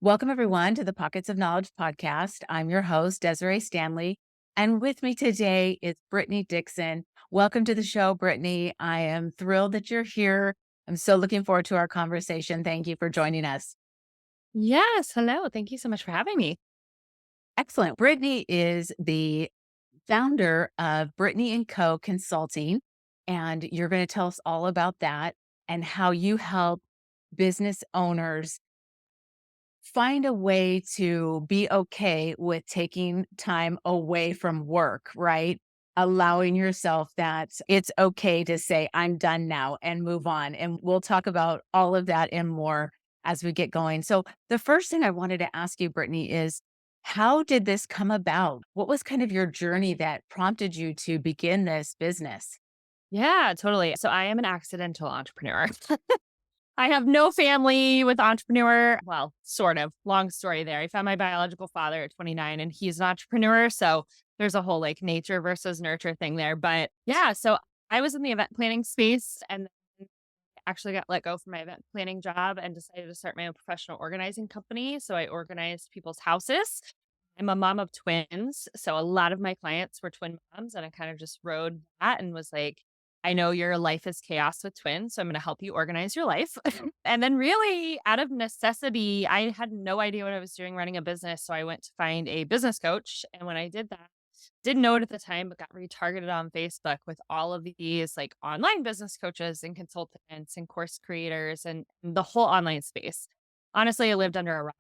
Welcome, everyone, to the Pockets of Knowledge podcast. I'm your host, Desiree Stanley. And with me today is Brittany Dixon. Welcome to the show, Brittany. I am thrilled that you're here. I'm so looking forward to our conversation. Thank you for joining us. Yes. Hello. Thank you so much for having me. Excellent. Brittany is the founder of Brittany Co Consulting, and you're going to tell us all about that and how you help business owners find a way to be okay with taking time away from work, right? Allowing yourself that it's okay to say, I'm done now and move on. And we'll talk about all of that and more as we get going. So, the first thing I wanted to ask you, Brittany, is how did this come about? What was kind of your journey that prompted you to begin this business? Yeah, totally. So I am an accidental entrepreneur. I have no family with entrepreneur. Well, sort of. Long story there. I found my biological father at 29 and he's an entrepreneur. So there's a whole like nature versus nurture thing there. But yeah, so I was in the event planning space and then actually got let go from my event planning job and decided to start my own professional organizing company. So I organized people's houses. I'm a mom of twins. So a lot of my clients were twin moms. And I kind of just rode that and was like, I know your life is chaos with twins. So I'm going to help you organize your life. And then, really, out of necessity, I had no idea what I was doing running a business. So I went to find a business coach. And when I did that, didn't know it at the time, but got retargeted on Facebook with all of these like online business coaches and consultants and course creators and the whole online space. Honestly, I lived under a rock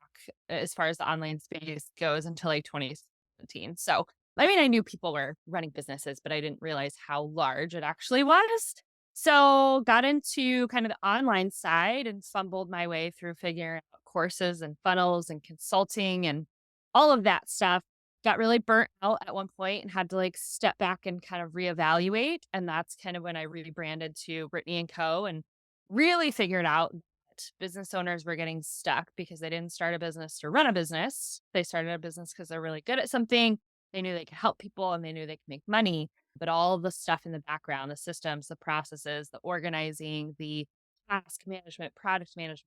as far as the online space goes until like 2017. So, I mean, I knew people were running businesses, but I didn't realize how large it actually was. So, got into kind of the online side and fumbled my way through figuring out courses and funnels and consulting and all of that stuff. Got really burnt out at one point and had to like step back and kind of reevaluate. And that's kind of when I rebranded to Brittany and Co. and really figured out that business owners were getting stuck because they didn't start a business to run a business. They started a business because they're really good at something. They knew they could help people and they knew they could make money. But all the stuff in the background, the systems, the processes, the organizing, the task management, product management,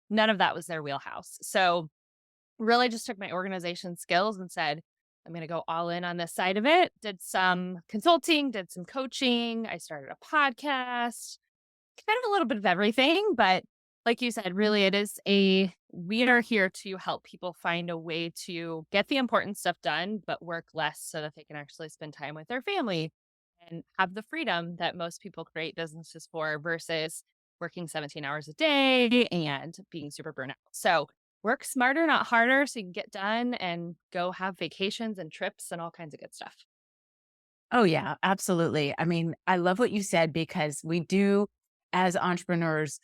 none of that was their wheelhouse. So really just took my organization skills and said, I'm going to go all in on this side of it. Did some consulting, did some coaching. I started a podcast, kind of a little bit of everything. But like you said, really, we are here to help people find a way to get the important stuff done, but work less so that they can actually spend time with their family and have the freedom that most people create businesses for versus working 17 hours a day and being super burnout. So work smarter, not harder, so you can get done and go have vacations and trips and all kinds of good stuff. Oh, yeah, absolutely. I mean, I love what you said because we do, as entrepreneurs,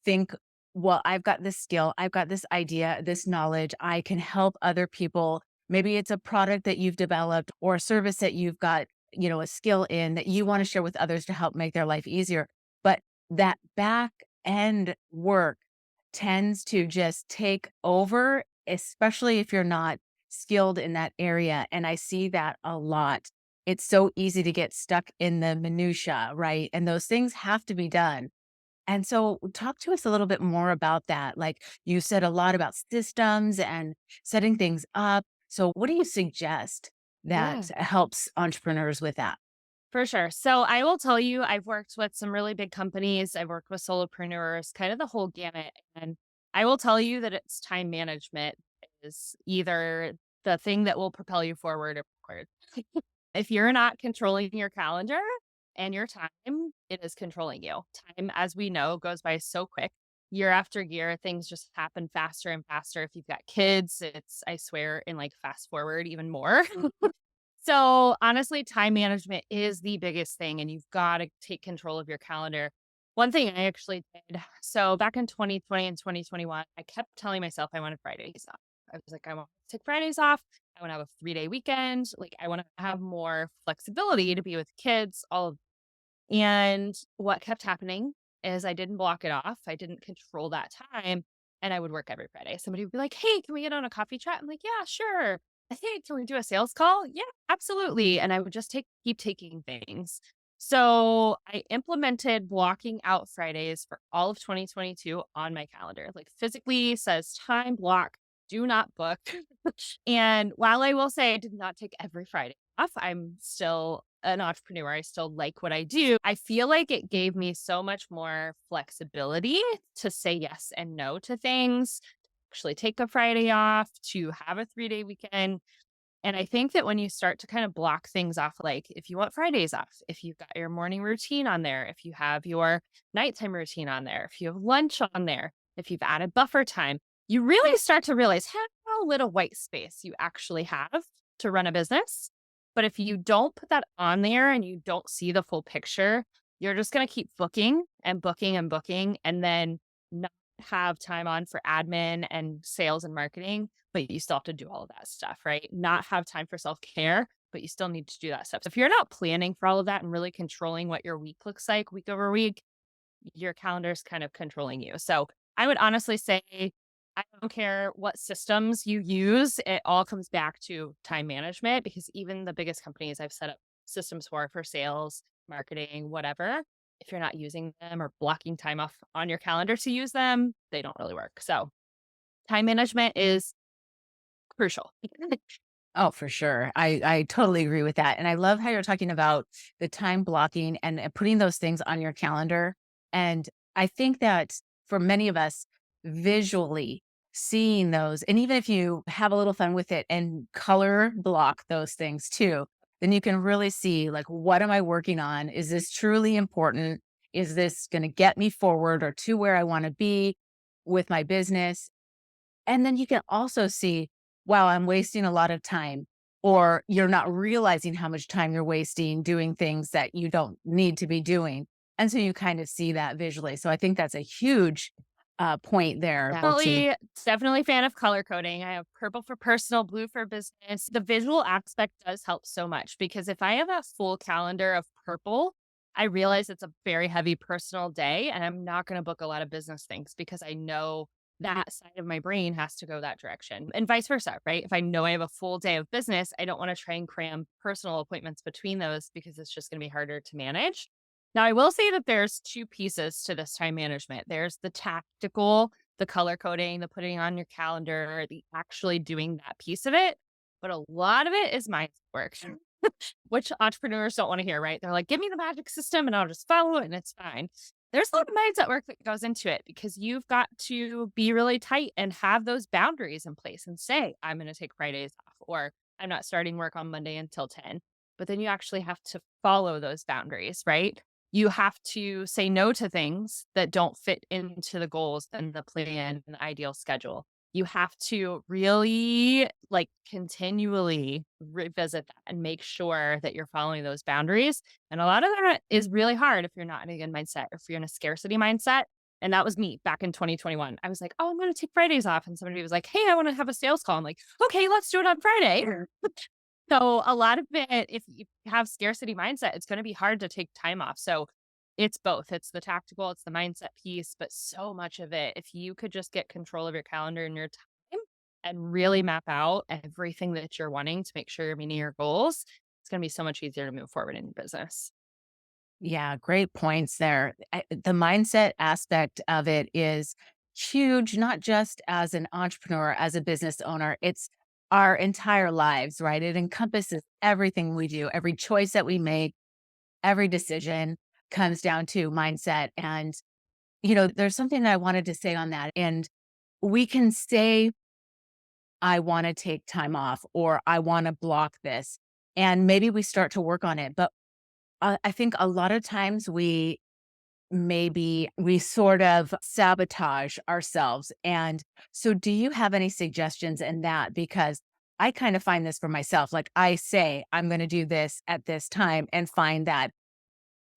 think, well, I've got this skill, I've got this idea, this knowledge, I can help other people. Maybe it's a product that you've developed or a service that you've got, a skill in that you want to share with others to help make their life easier. But that back end work tends to just take over, especially if you're not skilled in that area. And I see that a lot. It's so easy to get stuck in the minutia, right? And those things have to be done. And so talk to us a little bit more about that. Like you said a lot about systems and setting things up. So what do you suggest Yeah. that helps entrepreneurs with that? For sure. So I will tell you, I've worked with some really big companies. I've worked with solopreneurs, kind of the whole gamut. And I will tell you that it's time management is either the thing that will propel you forward or backward. If you're not controlling your calendar and your time, it is controlling you. Time, as we know, goes by so quick. Year after year, things just happen faster and faster. If you've got kids, it's, I swear, in like fast forward even more. So honestly, time management is the biggest thing, and you've got to take control of your calendar. One thing I actually did, so back in 2020 and 2021, I kept telling myself I wanted Fridays off. I was like, I want to take Fridays off. I want to have a 3-day weekend. Like, I want to have more flexibility to be with kids, all of. And what kept happening is I didn't block it off. I didn't control that time. And I would work every Friday. Somebody would be like, hey, can we get on a coffee chat? I'm like, yeah, sure. Hey, can we do a sales call? Yeah, absolutely. And I would just keep taking things. So I implemented blocking out Fridays for all of 2022 on my calendar. Like physically says time block do not book. And while I will say I did not take every Friday off, I'm still an entrepreneur. I still like what I do. I feel like it gave me so much more flexibility to say yes and no to things, actually take a Friday off, to have a 3-day weekend. And I think that when you start to kind of block things off, like if you want Fridays off, if you've got your morning routine on there, if you have your nighttime routine on there, if you have lunch on there, if you've added buffer time, you really start to realize how little white space you actually have to run a business. But if you don't put that on there and you don't see the full picture, you're just going to keep booking and booking and booking and then not have time on for admin and sales and marketing, but you still have to do all of that stuff, right? Not have time for self-care, but you still need to do that stuff. So if you're not planning for all of that and really controlling what your week looks like week over week, your calendar's kind of controlling you. So I would honestly say, I don't care what systems you use, it all comes back to time management because even the biggest companies I've set up systems for sales, marketing, whatever, if you're not using them or blocking time off on your calendar to use them, they don't really work. So time management is crucial. Oh, for sure. I totally agree with that. And I love how you're talking about the time blocking and putting those things on your calendar. And I think that for many of us, visually seeing those, and even if you have a little fun with it and color block those things too, then you can really see like, what am I working on? Is this truly important? Is this going to get me forward or to where I want to be with my business? And then you can also see, wow, I'm wasting a lot of time, or you're not realizing how much time you're wasting doing things that you don't need to be doing. And so you kind of see that visually. So I think that's a huge point there. Definitely fan of color coding. I have purple for personal, blue for business. The visual aspect does help so much because if I have a full calendar of purple, I realize it's a very heavy personal day and I'm not going to book a lot of business things because I know that side of my brain has to go that direction and vice versa, right? If I know I have a full day of business, I don't want to try and cram personal appointments between those because it's just going to be harder to manage. Now, I will say that there's two pieces to this time management. There's the tactical, the color coding, the putting on your calendar, the actually doing that piece of it. But a lot of it is mindset work, which entrepreneurs don't want to hear, right? They're like, give me the magic system and I'll just follow it and it's fine. There's a lot of mindset work that goes into it because you've got to be really tight and have those boundaries in place and say, I'm going to take Fridays off or I'm not starting work on Monday until 10. But then you actually have to follow those boundaries, right? You have to say no to things that don't fit into the goals and the plan and the ideal schedule. You have to really like continually revisit that and make sure that you're following those boundaries. And a lot of that is really hard if you're not in a good mindset, or if you're in a scarcity mindset. And that was me back in 2021. I was like, oh, I'm going to take Fridays off. And somebody was like, hey, I want to have a sales call. I'm like, okay, let's do it on Friday. So a lot of it, if you have scarcity mindset, it's going to be hard to take time off. So it's both. It's the tactical, it's the mindset piece, but so much of it, if you could just get control of your calendar and your time and really map out everything that you're wanting to make sure you're meeting your goals, it's going to be so much easier to move forward in your business. Yeah, great points there. The mindset aspect of it is huge, not just as an entrepreneur, as a business owner. It's our entire lives, right? It encompasses everything we do, every choice that we make, every decision comes down to mindset. And, there's something that I wanted to say on that. And we can say, I want to take time off or I want to block this. And maybe we start to work on it. But I think a lot of times we sort of sabotage ourselves. And so do you have any suggestions in that? Because I kind of find this for myself. Like I say, I'm going to do this at this time and find that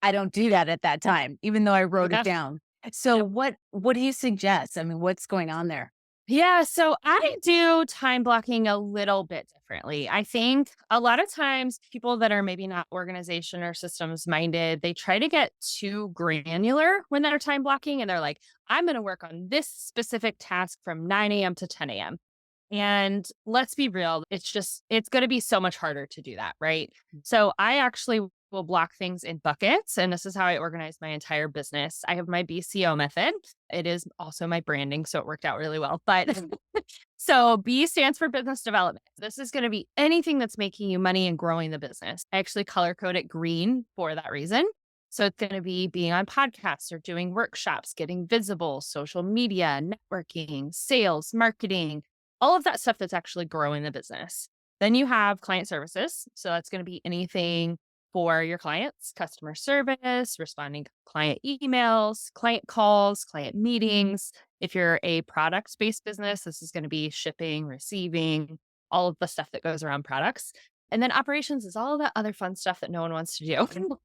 I don't do that at that time, even though I wrote it Yeah. down. So what do you suggest? I mean, what's going on there? Yeah, so I do time blocking a little bit differently. I think a lot of times people that are maybe not organization or systems minded, they try to get too granular when they're time blocking and they're like, I'm going to work on this specific task from 9 a.m. to 10 a.m. And let's be real, it's going to be so much harder to do that, right? So I actually will block things in buckets. And this is how I organize my entire business. I have my BCO method. It is also my branding, so it worked out really well. But so B stands for business development. This is going to be anything that's making you money and growing the business. I actually color code it green for that reason. So it's going to be being on podcasts or doing workshops, getting visible, social media, networking, sales, marketing, all of that stuff that's actually growing the business. Then you have client services. So that's going to be anything for your clients, customer service, responding to client emails, client calls, client meetings. If you're a product-based business, this is going to be shipping, receiving, all of the stuff that goes around products. And then operations is all that other fun stuff that no one wants to do.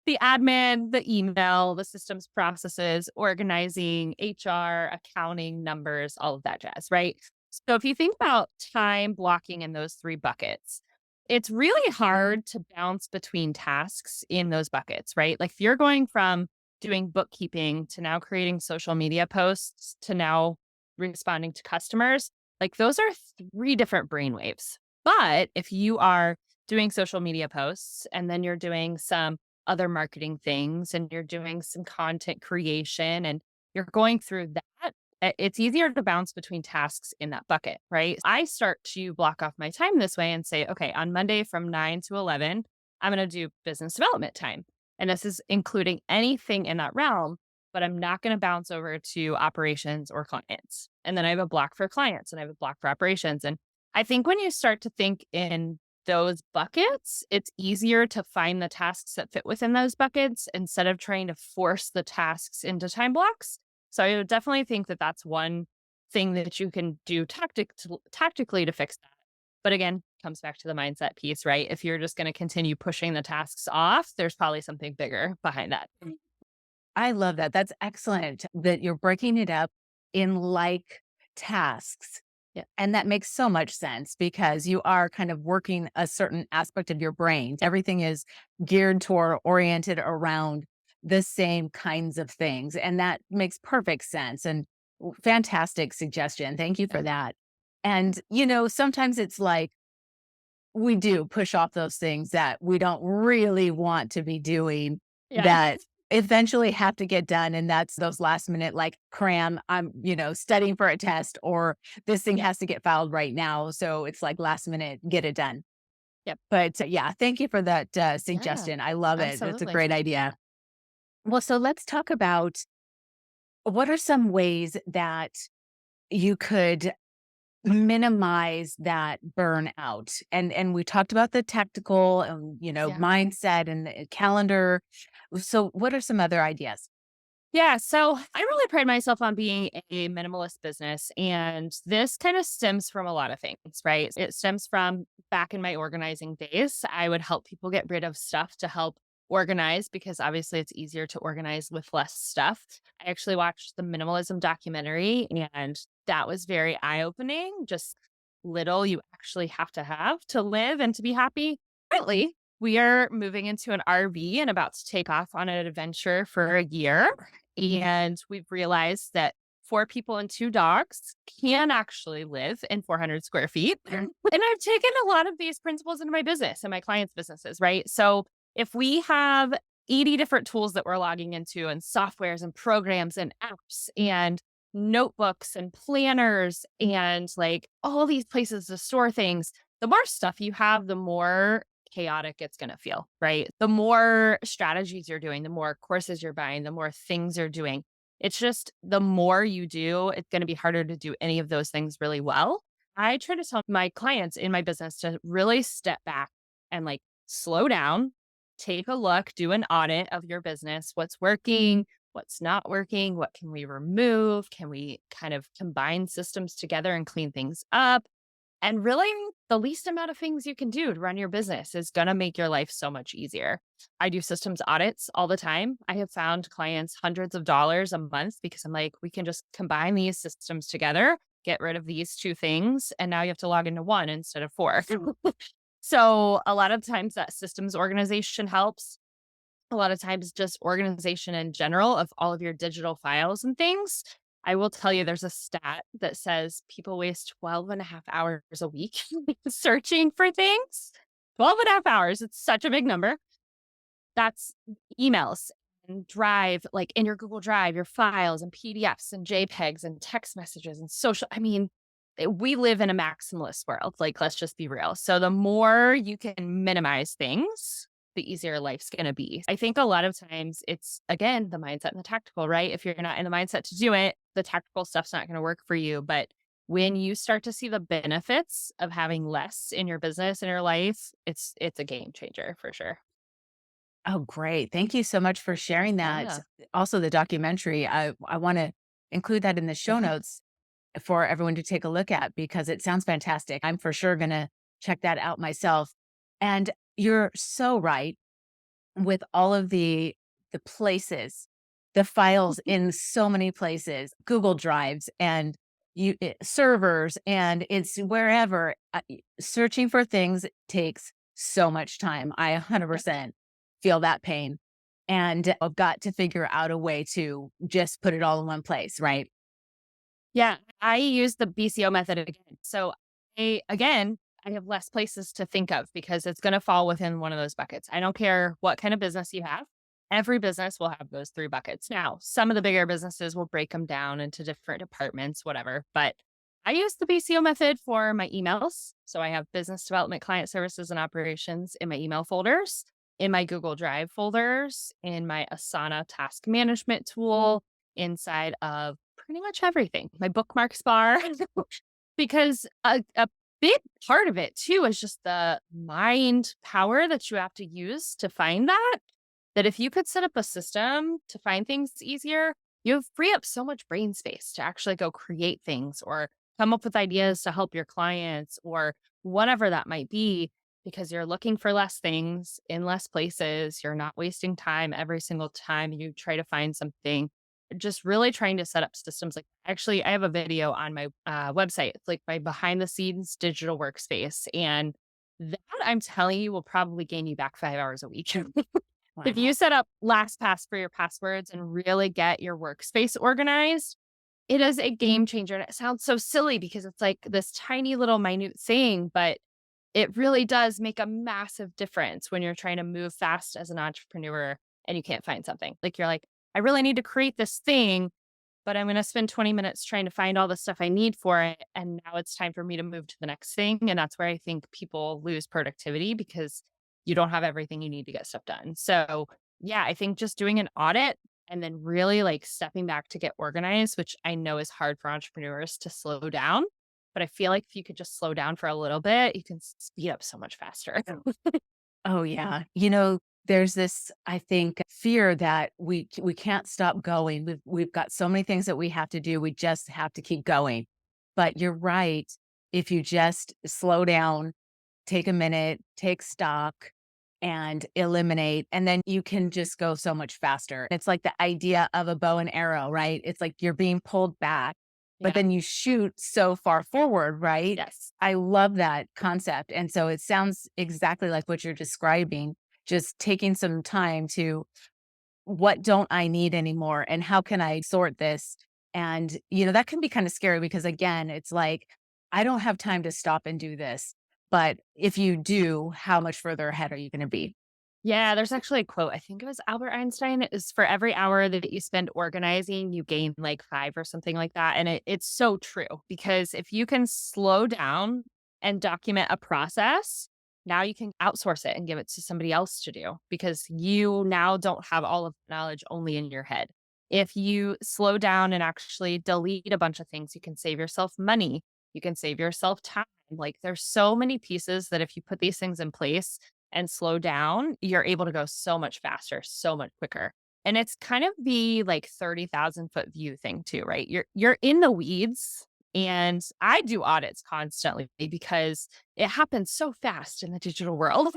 The admin, the email, the systems processes, organizing, HR, accounting, numbers, all of that jazz, right? So if you think about time blocking in those three buckets, it's really hard to bounce between tasks in those buckets, right? Like if you're going from doing bookkeeping to now creating social media posts to now responding to customers, like those are three different brainwaves. But if you are doing social media posts and then you're doing some other marketing things and you're doing some content creation and you're going through that, it's easier to bounce between tasks in that bucket, right? I start to block off my time this way and say, okay, on Monday from 9 to 11, I'm going to do business development time. And this is including anything in that realm, but I'm not going to bounce over to operations or clients. And then I have a block for clients and I have a block for operations. And I think when you start to think in those buckets, it's easier to find the tasks that fit within those buckets instead of trying to force the tasks into time blocks. So I would definitely think that that's one thing that you can do tactically to fix that. But again, comes back to the mindset piece, right? If you're just going to continue pushing the tasks off, there's probably something bigger behind that. I love that. That's excellent that you're breaking it up in like tasks. Yeah. And that makes so much sense because you are kind of working a certain aspect of your brain. Everything is geared toward, oriented around the same kinds of things. And that makes perfect sense. And fantastic suggestion. Thank you for that. And, sometimes it's like we do push off those things that we don't really want to be doing Yeah. that eventually have to get done. And that's those last minute, like cram, I'm, studying for a test or this thing Yeah. has to get filed right now. So it's like last minute, get it done. Yep. But yeah, thank you for that Yeah. suggestion. I love it. That's a Absolutely. great idea. Well, so let's talk about what are some ways that you could minimize that burnout. And we talked about the tactical and, Yeah. mindset and the calendar. So what are some other ideas? Yeah. So I really pride myself on being a minimalist business. And this kind of stems from a lot of things, right? It stems from back in my organizing days. I would help people get rid of stuff to help organize because obviously it's easier to organize with less stuff. I actually watched the minimalism documentary and that was very eye opening. Just little you actually have to live and to be happy. Currently, we are moving into an RV and about to take off on an adventure for a year. And we've realized that 4 people and 2 dogs can actually live in 400 square feet. And I've taken a lot of these principles into my business and my clients' businesses, right? So if we have 80 different tools that we're logging into and softwares and programs and apps and notebooks and planners and like all these places to store things, the more stuff you have, the more chaotic it's going to feel, right? The more strategies you're doing, the more courses you're buying, the more things you're doing. It's just the more you do, it's going to be harder to do any of those things really well. I try to tell my clients in my business to really step back and like slow down, take a look, do an audit of your business. What's working? What's not working? What can we remove? Can we kind of combine systems together and clean things up? And really, the least amount of things you can do to run your business is going to make your life so much easier. I do systems audits all the time. I have found clients hundreds of dollars a month because I'm like, we can just combine these systems together, get rid of these 2 things, and now you have to log into one instead of 4. So a lot of times that systems organization helps. A lot of times just organization in general of all of your digital files and things. I will tell you there's a stat that says people waste 12 and a half hours a week searching for things. 12 and a half hours. It's such a big number. That's emails and Drive, like in your Google Drive, your files and PDFs and JPEGs and text messages and social. I mean, we live in a maximalist world. Like, let's just be real. So the more you can minimize things, the easier life's going to be. I think a lot of times it's, again, the mindset and the tactical, right? If you're not in the mindset to do it, the tactical stuff's not going to work for you. But when you start to see the benefits of having less in your business and your life, it's a game changer for sure. Oh, great. Thank you so much for sharing that. Yeah. Also, the documentary, I want to include that in the show Yeah. notes for everyone to take a look at because it sounds fantastic. I'm for sure going to check that out myself. And you're so right with all of the places, the files in so many places, Google Drives and servers, and it's wherever. Searching for things takes so much time. I Yep. 100% feel that pain, and I've got to figure out a way to just put it all in one place, right? Yeah, I use the BCO method again. So I have less places to think of because it's going to fall within one of those buckets. I don't care what kind of business you have. Every business will have those three buckets. Now, some of the bigger businesses will break them down into different departments, whatever. But I use the BCO method for my emails. So I have business development, client services, and operations in my email folders, in my Google Drive folders, in my Asana task management tool, inside of pretty much everything. My bookmarks bar, because a big part of it too is just the mind power that you have to use to find that. That if you could set up a system to find things easier, you free up so much brain space to actually go create things or come up with ideas to help your clients or whatever that might be, because you're looking for less things in less places. You're not wasting time every single time you try to find something. Just really trying to set up systems. Like, actually, I have a video on my website. It's like my behind the scenes digital workspace. And that, I'm telling you, will probably gain you back 5 hours a week. If Wow. you set up LastPass for your passwords and really get your workspace organized, it is a game changer. And it sounds so silly because it's like this tiny little minute thing, but it really does make a massive difference when you're trying to move fast as an entrepreneur and you can't find something. Like, you're like, I really need to create this thing, but I'm going to spend 20 minutes trying to find all the stuff I need for it. And now it's time for me to move to the next thing. And that's where I think people lose productivity because you don't have everything you need to get stuff done. So, yeah, I think just doing an audit and then really like stepping back to get organized, which I know is hard for entrepreneurs to slow down. But I feel like if you could just slow down for a little bit, you can speed up so much faster. Oh, yeah. There's this, I think, fear that we can't stop going. We've got so many things that we have to do. We just have to keep going. But you're right. If you just slow down, take a minute, take stock, and eliminate, and then you can just go so much faster. It's like the idea of a bow and arrow, right? It's like you're being pulled back, but Yeah. then you shoot so far forward, right? Yes. I love that concept. And so it sounds exactly like what you're describing, just taking some time to what don't I need anymore and how can I sort this? And, that can be kind of scary because again, it's like, I don't have time to stop and do this. But if you do, how much further ahead are you going to be? Yeah, there's actually a quote. I think it was Albert Einstein. Is for every hour that you spend organizing, you gain like five or something like that. And it's so true because if you can slow down and document a process, now you can outsource it and give it to somebody else to do because you now don't have all of the knowledge only in your head. If you slow down and actually delete a bunch of things, you can save yourself money. You can save yourself time. Like, there's so many pieces that if you put these things in place, and slow down, you're able to go so much faster, so much quicker. And it's kind of the like 30,000 foot view thing too, right? You're in the weeds, and I do audits constantly because it happens so fast in the digital world.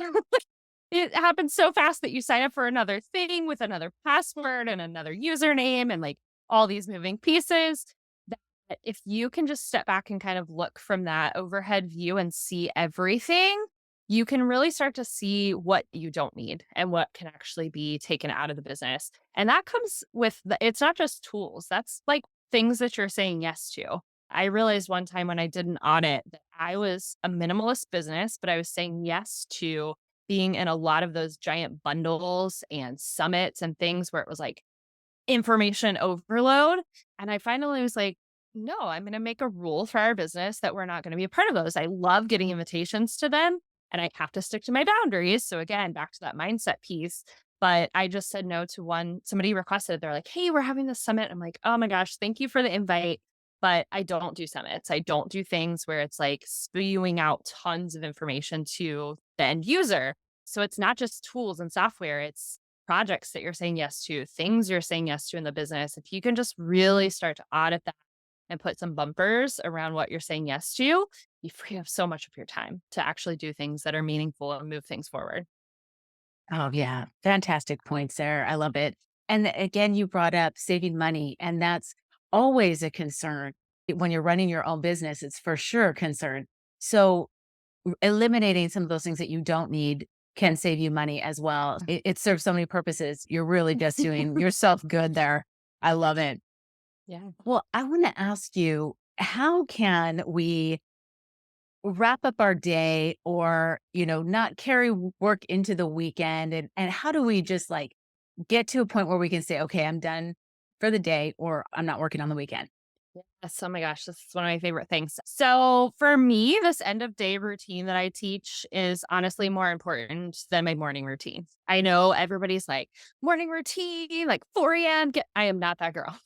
It happens so fast that you sign up for another thing with another password and another username and like all these moving pieces. That if you can just step back and kind of look from that overhead view and see everything, you can really start to see what you don't need and what can actually be taken out of the business. And that comes with it's not just tools, that's like things that you're saying yes to. I realized one time when I did an audit that I was a minimalist business, but I was saying yes to being in a lot of those giant bundles and summits and things where it was like information overload. And I finally was like, no, I'm going to make a rule for our business that we're not going to be a part of those. I love getting invitations to them and I have to stick to my boundaries. So again, back to that mindset piece. But I just said no to one. Somebody requested, they're like, hey, we're having this summit. I'm like, oh my gosh, thank you for the invite. But I don't do summits. I don't do things where it's like spewing out tons of information to the end user. So it's not just tools and software, it's projects that you're saying yes to, things you're saying yes to in the business. If you can just really start to audit that and put some bumpers around what you're saying yes to, you free up so much of your time to actually do things that are meaningful and move things forward. Oh, yeah. Fantastic points there. I love it. And again, you brought up saving money, and that's always a concern. When you're running your own business, it's for sure a concern. So, eliminating some of those things that you don't need can save you money as well. It serves so many purposes. You're really just doing yourself good there. I love it. Yeah. Well, I want to ask you, how can we wrap up our day or, not carry work into the weekend? And how do we just like get to a point where we can say, okay, I'm done for the day or I'm not working on the weekend? Yes. Oh my gosh, this is one of my favorite things. So for me, this end of day routine that I teach is honestly more important than my morning routine. I know everybody's like, morning routine, like 4 a.m. I am not that girl.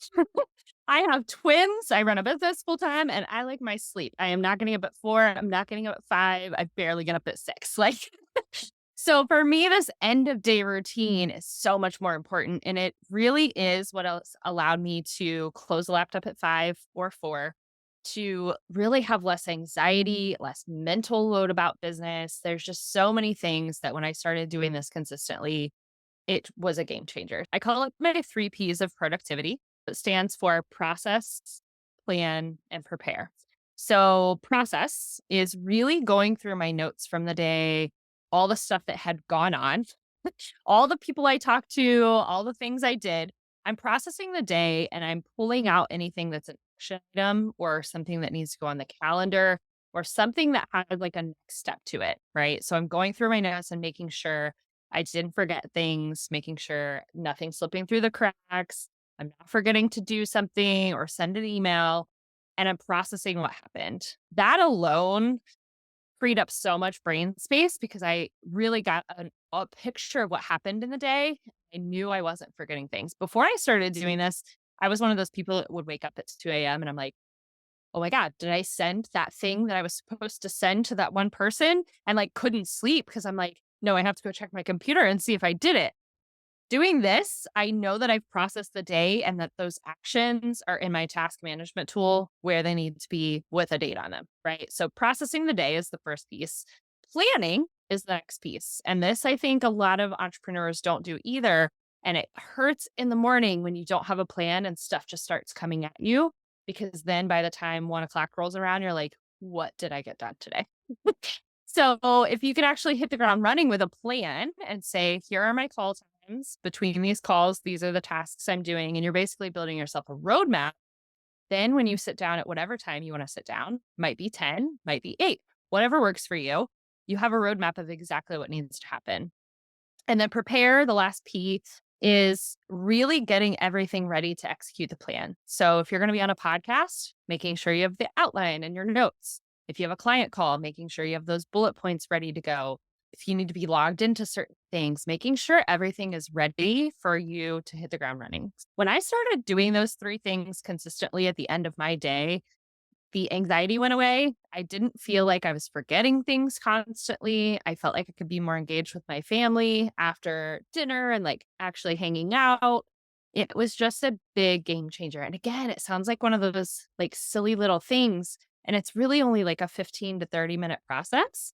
I have twins. I run a business full time and I like my sleep. I am not getting up at 4. I'm not getting up at 5. I barely get up at 6. Like, so for me, this end of day routine is so much more important. And it really is what else allowed me to close the laptop at 5 or 4, to really have less anxiety, less mental load about business. There's just so many things that when I started doing this consistently, it was a game changer. I call it my 3 Ps of productivity. It stands for process, plan, and prepare. So, process is really going through my notes from the day, all the stuff that had gone on, all the people I talked to, all the things I did. I'm processing the day and I'm pulling out anything that's an action item or something that needs to go on the calendar or something that had like a next step to it. Right. So I'm going through my notes and making sure I didn't forget things, making sure nothing's slipping through the cracks. I'm not forgetting to do something or send an email, and I'm processing what happened. That alone freed up so much brain space because I really got a picture of what happened in the day. I knew I wasn't forgetting things. Before I started doing this, I was one of those people that would wake up at 2 a.m. and I'm like, oh my God, did I send that thing that I was supposed to send to that one person? And like couldn't sleep because I'm like, no, I have to go check my computer and see if I did it. Doing this, I know that I've processed the day and that those actions are in my task management tool where they need to be with a date on them, right? So processing the day is the first piece. Planning is the next piece. And this, I think a lot of entrepreneurs don't do either. And it hurts in the morning when you don't have a plan and stuff just starts coming at you. Because then by the time 1 o'clock rolls around, you're like, what did I get done today? So if you can actually hit the ground running with a plan and say, here are my call times between these calls, these are the tasks I'm doing, and you're basically building yourself a roadmap, then when you sit down at whatever time you want to sit down, might be 10, might be 8, whatever works for you, you have a roadmap of exactly what needs to happen. And then prepare, the last P, is really getting everything ready to execute the plan. So if you're going to be on a podcast, making sure you have the outline and your notes. If you have a client call, making sure you have those bullet points ready to go. If you need to be logged into certain things, making sure everything is ready for you to hit the ground running. When I started doing those 3 things consistently at the end of my day, the anxiety went away. I didn't feel like I was forgetting things constantly. I felt like I could be more engaged with my family after dinner and like actually hanging out. It was just a big game changer. And again, it sounds like one of those like silly little things. And it's really only like a 15 to 30-minute process,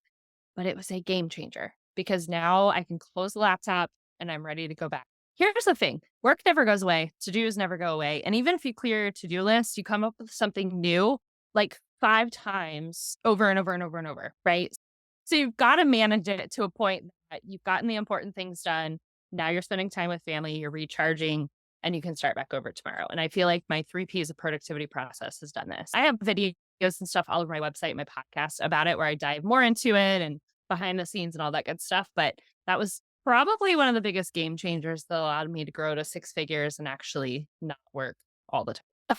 but it was a game changer because now I can close the laptop and I'm ready to go back. Here's the thing, work never goes away, to dos never go away. And even if you clear your to do list, you come up with something new like 5 times over and over and over and over, right? So you've got to manage it to a point that you've gotten the important things done. Now you're spending time with family, you're recharging, and you can start back over tomorrow. And I feel like my 3 Ps of productivity process has done this. I have videos and stuff all over my website, my podcast about it, where I dive more into it and behind the scenes and all that good stuff. But that was probably one of the biggest game changers that allowed me to grow to six figures and actually not work all the time.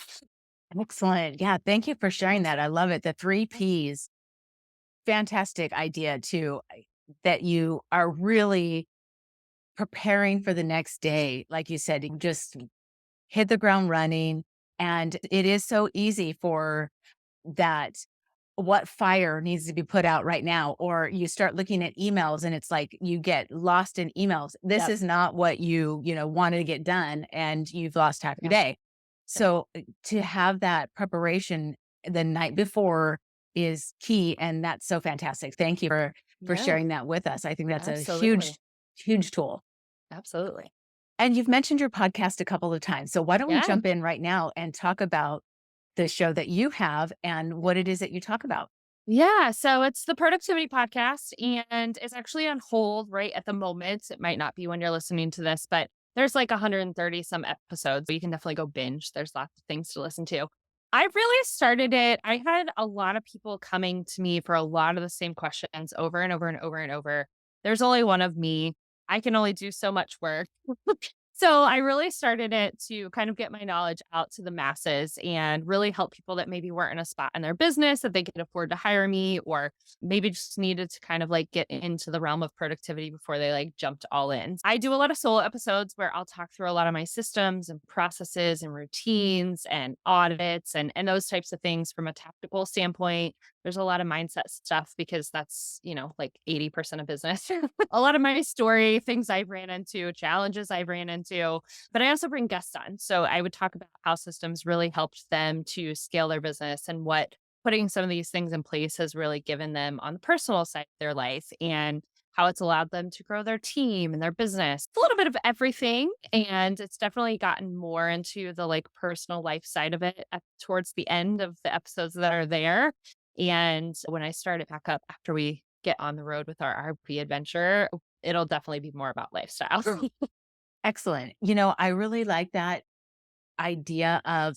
Excellent. Yeah. Thank you for sharing that. I love it. The three Ps, fantastic idea too, that you are really preparing for the next day. Like you said, you just hit the ground running. And it is so easy for that what fire needs to be put out right now, or you start looking at emails and it's like you get lost in emails. This Yep. is not what you wanted to get done and you've lost half your Yep. day. Yep. So to have that preparation the night before is key, and that's so fantastic. Thank you for Yeah. sharing that with us. I think that's a Absolutely. huge tool. Absolutely. And you've mentioned your podcast a couple of times. So why don't we Yeah. jump in right now and talk about the show that you have and what it is that you talk about? Yeah, so it's the productivity podcast and it's actually on hold right at the moment. It might not be when you're listening to this, but there's like 130 some episodes. So you can definitely go binge. There's lots of things to listen to. I really started it. I had a lot of people coming to me for a lot of the same questions over and over and over and over. There's only one of me. I can only do so much work. So I really started it to kind of get my knowledge out to the masses and really help people that maybe weren't in a spot in their business that they could afford to hire me, or maybe just needed to kind of like get into the realm of productivity before they like jumped all in. I do a lot of solo episodes where I'll talk through a lot of my systems and processes and routines and audits and those types of things from a tactical standpoint. There's a lot of mindset stuff because that's, like 80% of business. A lot of my story, things I've ran into, challenges I've ran into, but I also bring guests on. So I would talk about how systems really helped them to scale their business and what putting some of these things in place has really given them on the personal side of their life and how it's allowed them to grow their team and their business. It's a little bit of everything. And it's definitely gotten more into the like personal life side of it towards the end of the episodes that are there. And when I start it back up after we get on the road with our RV adventure, it'll definitely be more about lifestyle. Excellent. I really like that idea of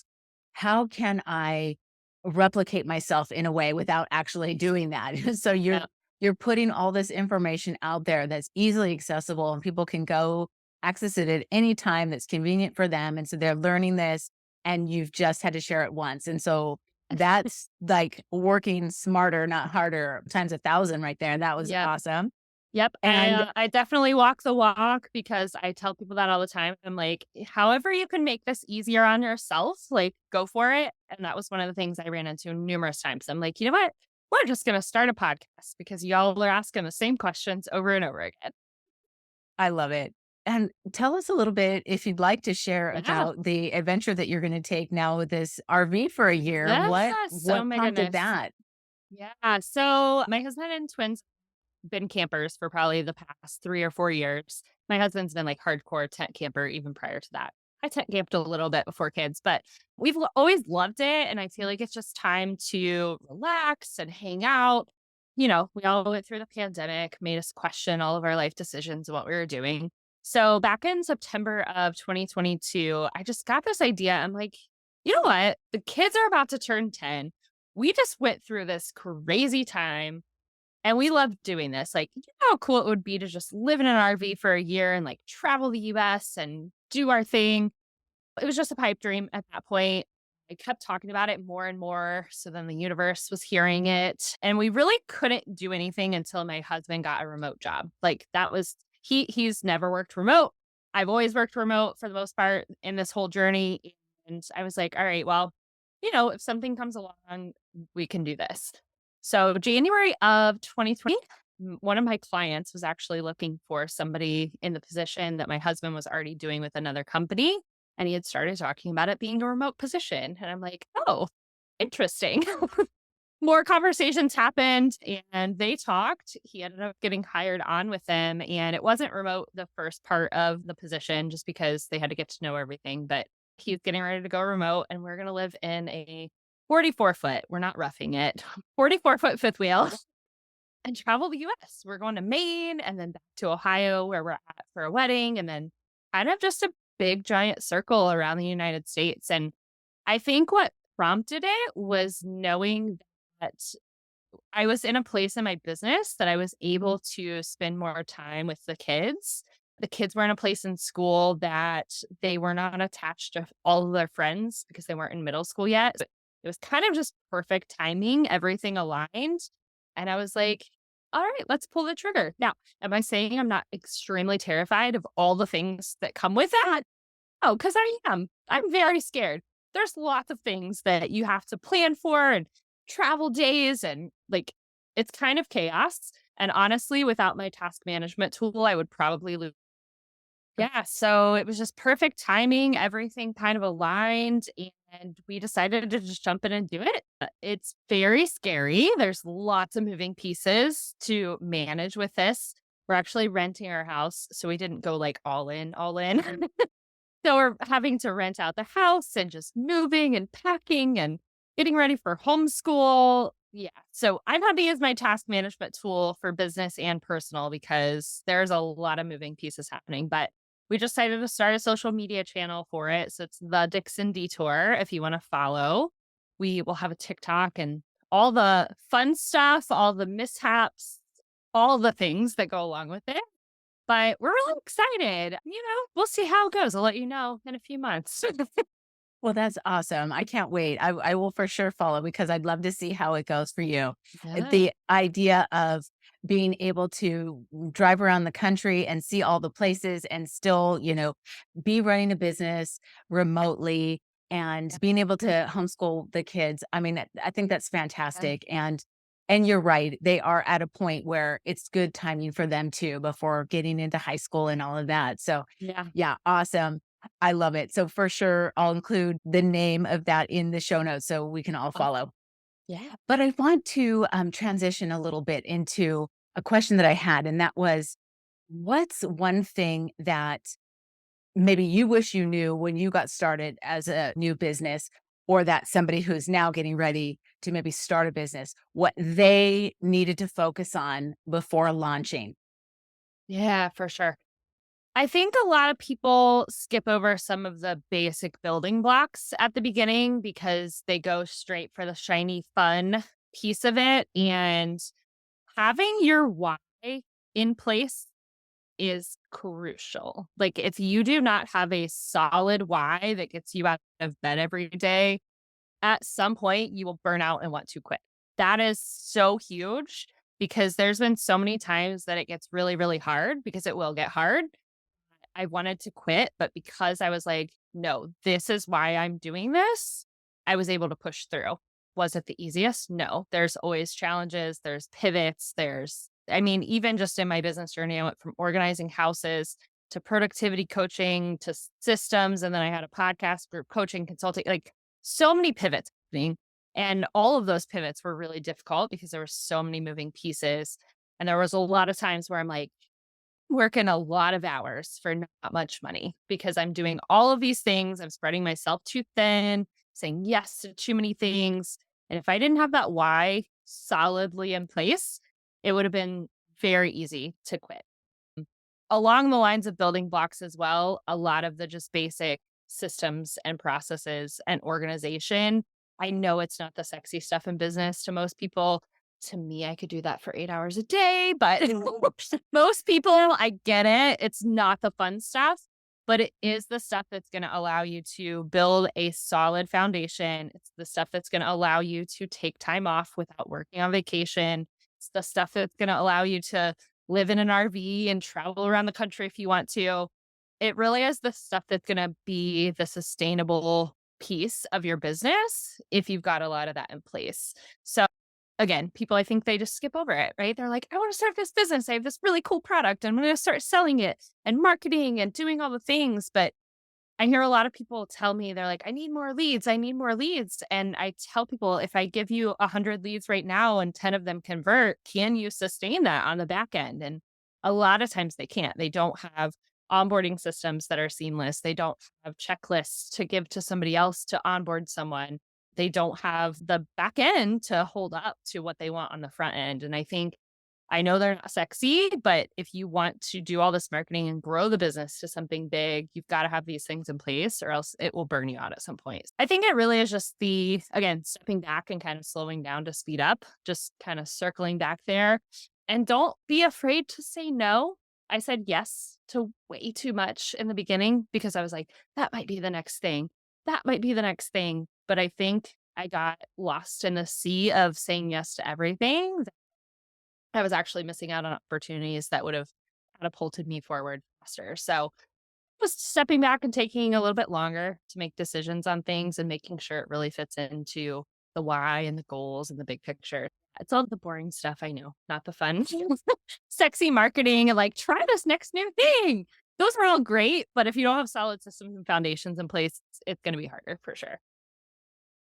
how can I replicate myself in a way without actually doing that? So you're Yeah. you're putting all this information out there that's easily accessible and people can go access it at any time that's convenient for them. And so they're learning this and you've just had to share it once. And so that's like working smarter, not harder, times 1,000 right there. That was Yep. awesome. Yep. And I definitely walk the walk because I tell people that all the time. I'm like, however you can make this easier on yourself, like go for it. And that was one of the things I ran into numerous times. I'm like, you know what? We're just going to start a podcast because y'all are asking the same questions over and over again. I love it. And tell us a little bit, if you'd like to share Yeah. about the adventure that you're gonna take now with this RV for a year. Yes. Oh What my prompted goodness. that? Yeah. So my husband and twins been campers for probably the past 3 or 4 years. My husband's been like hardcore tent camper even prior to that. I tent camped a little bit before kids, but we've always loved it. And I feel like it's just time to relax and hang out. We all went through the pandemic, made us question all of our life decisions and what we were doing. So back in September of 2022, I just got this idea. I'm like, you know what? The kids are about to turn 10. We just went through this crazy time and we loved doing this. Like, you know how cool it would be to just live in an RV for a year and like travel the US and do our thing. It was just a pipe dream at that point. I kept talking about it more and more. So then the universe was hearing it. And we really couldn't do anything until my husband got a remote job. Like that was he's never worked remote. I've always worked remote for the most part in this whole journey. And I was like, all right, well, if something comes along, we can do this. So January of 2020, one of my clients was actually looking for somebody in the position that my husband was already doing with another company. And he had started talking about it being a remote position. And I'm like, oh, interesting. More conversations happened and they talked. He ended up getting hired on with them. And it wasn't remote the first part of the position just because they had to get to know everything. But he's getting ready to go remote and we're going to live in a 44-foot, we're not roughing it, 44-foot fifth wheel and travel the US. We're going to Maine and then back to Ohio where we're at for a wedding and then kind of just a big giant circle around the United States. And I think what prompted it was knowing that I was in a place in my business that I was able to spend more time with the kids. The kids were in a place in school that they were not attached to all of their friends because they weren't in middle school yet. But it was kind of just perfect timing. Everything aligned. And I was like, all right, let's pull the trigger. Now, am I saying I'm not extremely terrified of all the things that come with that? Oh, because I am. I'm very scared. There's lots of things that you have to plan for and travel days and like it's kind of chaos. And honestly, without my task management tool, I would probably lose. Yeah. So it was just perfect timing. Everything kind of aligned. And we decided to just jump in and do it. It's very scary. There's lots of moving pieces to manage with this. We're actually renting our house. So we didn't go like all in, all in. So we're having to rent out the house and just moving and packing and getting ready for homeschool. Yeah. So I've had to use my task management tool for business and personal because there's a lot of moving pieces happening. But we decided to start a social media channel for it. So it's the Dixon Detour if you want to follow. We will have a TikTok and all the fun stuff, all the mishaps, all the things that go along with it. But we're really excited. We'll see how it goes. I'll let you know in a few months. Well, that's awesome. I can't wait. I will for sure follow because I'd love to see how it goes for you. Yeah. The idea of being able to drive around the country and see all the places and still, be running a business remotely and being able to homeschool the kids. I mean, I think that's Yeah. fantastic. And you're right. They are at a point where it's good timing for them too before getting into high school and all of that. So Yeah. yeah, awesome. I love it. So for sure, I'll include the name of that in the show notes so we can all Awesome. follow. Yeah. But I want to transition a little bit into a question that I had, and that was, what's one thing that maybe you wish you knew when you got started as a new business, or that somebody who's now getting ready to maybe start a business, what they needed to focus on before launching? Yeah, for sure. I think a lot of people skip over some of the basic building blocks at the beginning because they go straight for the shiny, fun piece of it. And having your why in place is crucial. Like, if you do not have a solid why that gets you out of bed every day, at some point you will burn out and want to quit. That is so huge because there's been so many times that it gets really, really hard because it will get hard. I wanted to quit, but because I was like, no, this is why I'm doing this, I was able to push through. Was it the easiest? No. There's always challenges, there's pivots, even just in my business journey, I went from organizing houses to productivity coaching to systems. And then I had a podcast group coaching, consulting, like so many pivots happening. And all of those pivots were really difficult because there were so many moving pieces. And there was a lot of times where I'm like, working a lot of hours for not much money because I'm doing all of these things. I'm spreading myself too thin, saying yes to too many things. And if I didn't have that why solidly in place, it would have been very easy to quit. Along the lines of building blocks as well, a lot of the just basic systems and processes and organization. I know it's not the sexy stuff in business to most people. To me, I could do that for 8 hours a day, but most people, I get it. It's not the fun stuff, but it is the stuff that's going to allow you to build a solid foundation. It's the stuff that's going to allow you to take time off without working on vacation. It's the stuff that's going to allow you to live in an RV and travel around the country if you want to. It really is the stuff that's going to be the sustainable piece of your business if you've got a lot of that in place. So, again, people, I think they just skip over it, right? They're like, I want to start this business. I have this really cool product. I'm going to start selling it and marketing and doing all the things. But I hear a lot of people tell me, they're like, I need more leads. I need more leads. And I tell people, if I give you 100 leads right now and 10 of them convert, can you sustain that on the back end? And a lot of times they can't. They don't have onboarding systems that are seamless. They don't have checklists to give to somebody else to onboard someone. They don't have the back end to hold up to what they want on the front end. And I think I know they're not sexy, but if you want to do all this marketing and grow the business to something big, you've got to have these things in place or else it will burn you out at some point. I think it really is just again, stepping back and kind of slowing down to speed up, just kind of circling back there. And don't be afraid to say no. I said yes to way too much in the beginning because I was like, that might be the next thing. That might be the next thing. But I think I got lost in the sea of saying yes to everything. I was actually missing out on opportunities that would have catapulted me forward faster. So just stepping back and taking a little bit longer to make decisions on things and making sure it really fits into the why and the goals and the big picture. It's all the boring stuff, I know, not the fun, sexy marketing and like, try this next new thing. Those are all great, but if you don't have solid systems and foundations in place, it's going to be harder for sure.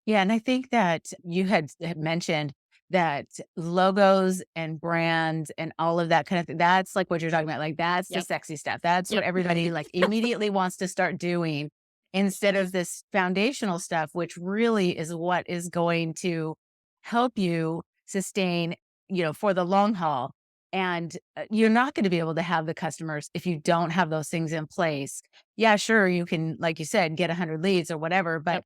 Yeah, and I think that you had mentioned that logos and brands and all of that kind of thing, that's like what you're talking about. Like that's the Yep. sexy stuff. That's what Yep. everybody like immediately wants to start doing instead of this foundational stuff, which really is what is going to help you sustain, for the long haul. And you're not going to be able to have the customers if you don't have those things in place. Yeah, sure, you can, like you said, get 100 leads or whatever, but Yep.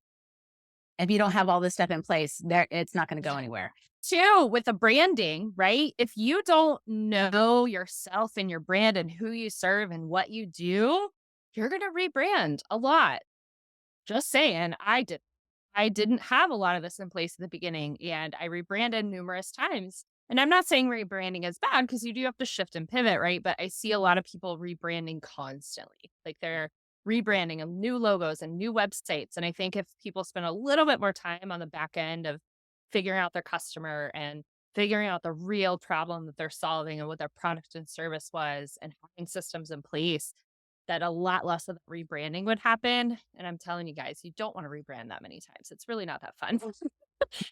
if you don't have all this stuff in place, there it's not gonna go anywhere. Too, with the branding, right? If you don't know yourself and your brand and who you serve and what you do, you're going to rebrand a lot. Just saying, I did. I didn't have a lot of this in place in the beginning and I rebranded numerous times. And I'm not saying rebranding is bad because you do have to shift and pivot, right? But I see a lot of people rebranding constantly. Like they're rebranding and new logos and new websites. And I think if people spend a little bit more time on the back end of figuring out their customer and figuring out the real problem that they're solving and what their product and service was and having systems in place, that a lot less of the rebranding would happen. And I'm telling you guys, you don't want to rebrand that many times. It's really not that fun.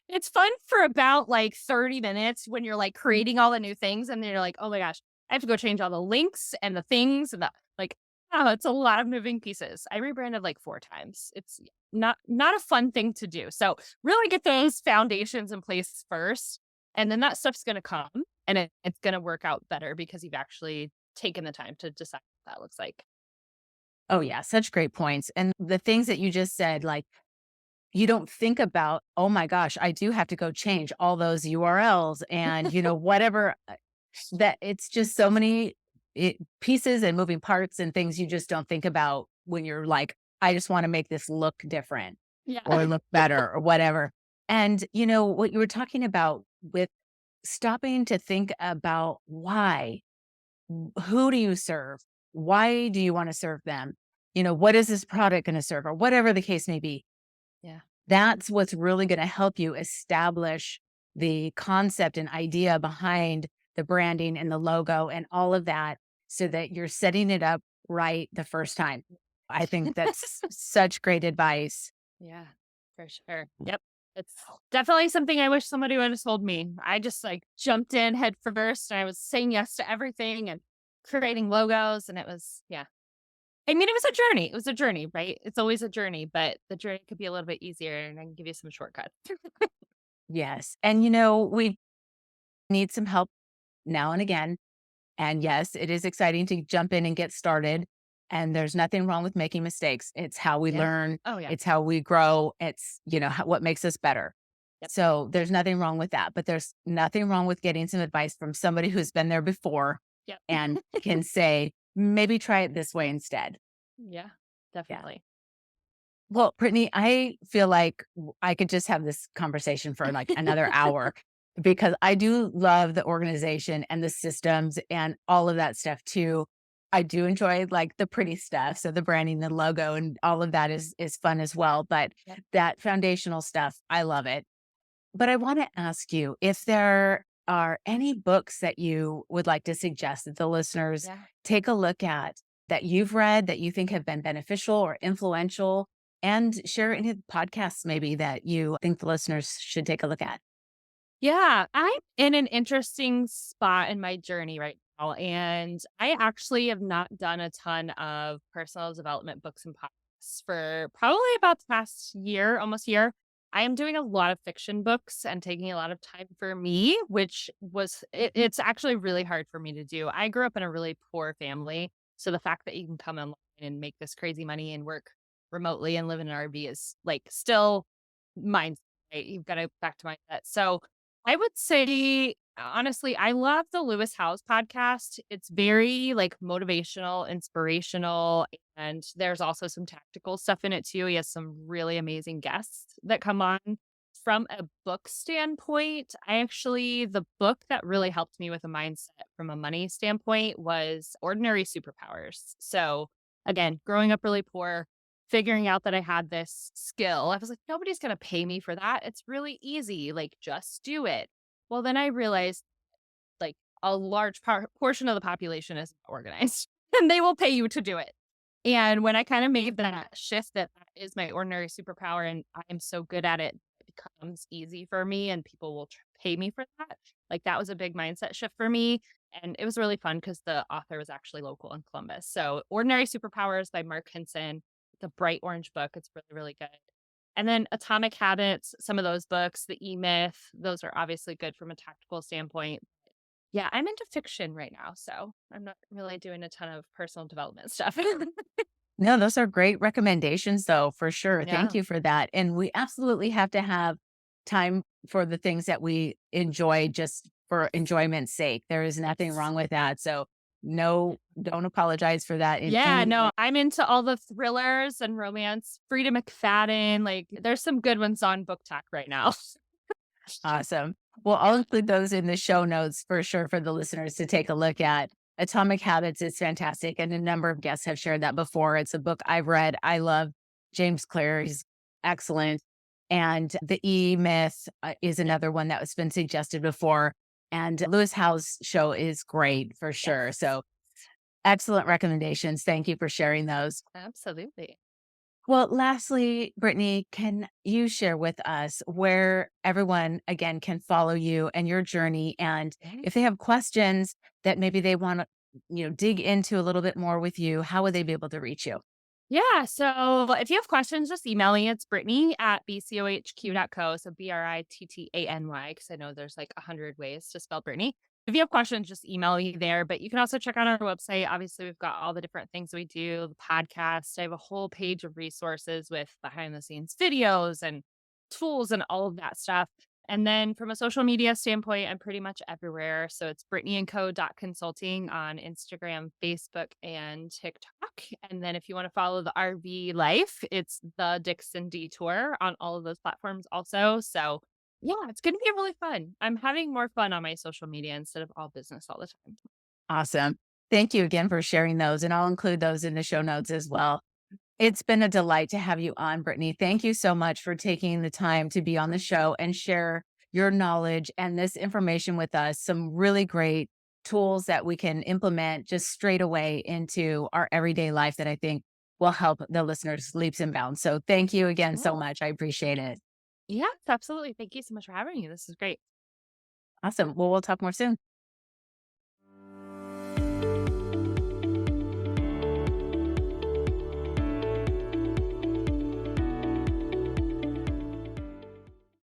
It's fun for about like 30 minutes when you're like creating all the new things and then you're like, oh my gosh, I have to go change all the links and the things and the like, oh, it's a lot of moving pieces. I rebranded like 4 times. It's not a fun thing to do. So really get those foundations in place first. And then that stuff's gonna come and it's gonna work out better because you've actually taken the time to decide what that looks like. Oh, yeah, such great points, and the things that you just said, like, you don't think about, "Oh my gosh, I do have to go change all those URLs," and, whatever, that it's just so many pieces and moving parts and things you just don't think about when you're like, "I just wanna make this look different Yeah. or look better," or whatever, and, what you were talking about with stopping to think about why. Who do you serve? Why do you want to serve them? What is this product going to serve or whatever the case may be? Yeah. That's what's really going to help you establish the concept and idea behind the branding and the logo and all of that so that you're setting it up right the first time. I think that's such great advice. Yeah, for sure. Yep. It's definitely something I wish somebody would have told me. I just like jumped in head first and I was saying yes to everything and creating logos. And it was, yeah. I mean, it was a journey. It was a journey, right? It's always a journey, but the journey could be a little bit easier and I can give you some shortcuts. Yes. And, we need some help now and again. And yes, it is exciting to jump in and get started. And there's nothing wrong with making mistakes. It's how we Yeah. learn, Oh, yeah. it's how we grow, it's, what makes us better. Yep. So there's nothing wrong with that. But there's nothing wrong with getting some advice from somebody who's been there before Yep. and can say, maybe try it this way instead. Yeah, Yeah. definitely. Well, Brittany, I feel like I could just have this conversation for like another hour because I do love the organization and the systems and all of that stuff too. I do enjoy like the pretty stuff. So the branding, the logo, and all of that is fun as well. But Yep. that foundational stuff, I love it. But I want to ask you if there are any books that you would like to suggest that the listeners Yeah. take a look at that you've read that you think have been beneficial or influential, and share any podcasts maybe that you think the listeners should take a look at. Yeah, I'm in an interesting spot in my journey right now. And I actually have not done a ton of personal development books and podcasts for probably about the past year, almost year. I am doing a lot of fiction books and taking a lot of time for me, which it's actually really hard for me to do. I grew up in a really poor family. So the fact that you can come online and make this crazy money and work remotely and live in an RV is like still mindset, right? You've got to back to mindset. So I would say, honestly, I love the Lewis Howes podcast. It's very like motivational, inspirational, and there's also some tactical stuff in it too. He has some really amazing guests that come on. From a book standpoint, the book that really helped me with a mindset from a money standpoint was Ordinary Superpowers. So, again, growing up really poor, figuring out that I had this skill, I was like, nobody's going to pay me for that. It's really easy. Like, just do it. Well, then I realized like a large portion of the population is organized and they will pay you to do it. And when I kind of made that shift that that is my ordinary superpower and I'm so good at it, it becomes easy for me and people will pay me for that. Like that was a big mindset shift for me. And it was really fun because the author was actually local in Columbus. So Ordinary Superpowers by Mark Hinson, the bright orange book. It's really, really good. And then Atomic Habits, some of those books, The E Myth, those are obviously good from a tactical standpoint. Yeah, I'm into fiction right now, so I'm not really doing a ton of personal development stuff. No, those are great recommendations, though, for sure. Thank Yeah. you for that. And we absolutely have to have time for the things that we enjoy just for enjoyment's sake. There is nothing wrong with that. So, no, don't apologize for that in Yeah, any way. no, I'm into all the thrillers and romance. Frida McFadden, like, there's some good ones on Book Talk right now. Awesome. Well, I'll include those in the show notes for sure for the listeners to take a look at. Atomic Habits is fantastic, and a number of guests have shared that before. It's a book I've read. I love James Clear. He's excellent. And The E Myth is another one that was been suggested before. And Lewis Howe's show is great for sure. Yes, So excellent recommendations. Thank you for sharing those. absolutely. Well, lastly, Brittany, can you share with us where everyone again can follow you and your journey? And if they have questions that maybe they want to, dig into a little bit more with you, how would they be able to reach you? Yeah. So if you have questions, just email me. It's Brittany at bcohq.co. So Brittany, because I know there's like 100 ways to spell Brittany. If you have questions, just email me there. But you can also check out our website. Obviously, we've got all the different things we do, the podcast. I have a whole page of resources with behind the scenes videos and tools and all of that stuff. And then from a social media standpoint, I'm pretty much everywhere. So it's brittanyandco.consulting on Instagram, Facebook, and TikTok. And then if you want to follow the RV life, it's the Dixon Detour on all of those platforms also. So yeah, it's going to be really fun. I'm having more fun on my social media instead of all business all the time. Awesome. Thank you again for sharing those, and I'll include those in the show notes as well. It's been a delight to have you on, Brittany. Thank you so much for taking the time to be on the show and share your knowledge and this information with us. Some really great tools that we can implement just straight away into our everyday life that I think will help the listeners leaps and bounds. So thank you again so Cool. much. I appreciate it. Yes, absolutely. Thank you so much for having me. This is great. Awesome. Well, we'll talk more soon.